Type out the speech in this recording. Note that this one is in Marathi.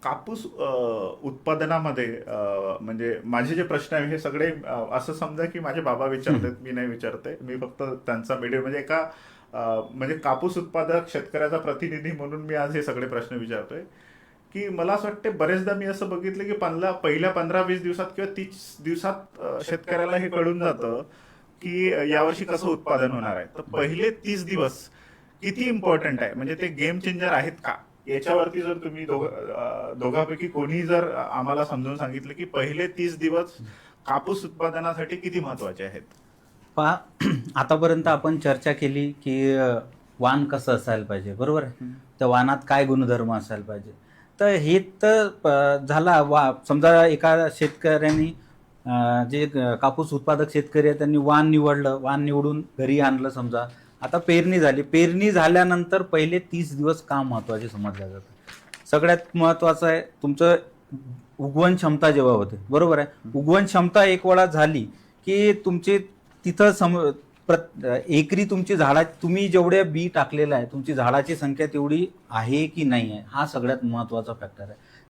कापूस उत्पादनामध्ये म्हणजे माझे जे प्रश्न आहे हे सगळे असं समजा की माझे बाबा विचारतात, मी नाही विचारते. मी फक्त त्यांचा मीडियम म्हणजे एका म्हणजे कापूस उत्पादक शेतकऱ्याचा प्रतिनिधी म्हणून मी आज हे सगळे प्रश्न विचारतोय. की मला असं वाटतं बरेचदा मी असं बघितलं की पहिल्या 15-20 दिवसात किंवा 30 दिवसात शेतकऱ्याला हे कळून जातं की यावर्षी कसं उत्पादन होणार आहे. तर पहिले 30 दिवस किती इम्पॉर्टंट आहे, म्हणजे ते गेम चेंजर आहेत का? याच्यावरती जर तुम्ही दोघांपैकी कोणी जर आम्हाला समजून सांगितलं की पहिले 30 दिवस कापूस उत्पादनासाठी किती महत्वाचे आहेत. पहा, आतापर्यंत आपण चर्चा केली की वाण कसं असायला पाहिजे, बरोबर आहे. त्या वाणात काय गुणधर्म असायला पाहिजे. तर हे तर झाला समजा एका शेतकऱ्यांनी जे कापूस उत्पादक शेतकरी आहे त्यांनी वाण निवडलं, वाण निवडून घरी आणलं. समजा आता पेरणी झाली, पेरणी झाल्यानंतर पहिले 30 दिवस काम महत्वाचे समजल्या जातात. सगळ्यात महत्वाचं आहे तुमचं उगवण क्षमता जेव्हा होते, बरोबर आहे. उगवण क्षमता एक वेळा झाली की तुमची तिथं एकरी तुमची तुम्ही जेवढे बी टाकलेलं आहे तुमची झाडाची संख्या तेवढी आहे की नाही आहे, हा सगळ्यात महत्वाचा फॅक्टर आहे.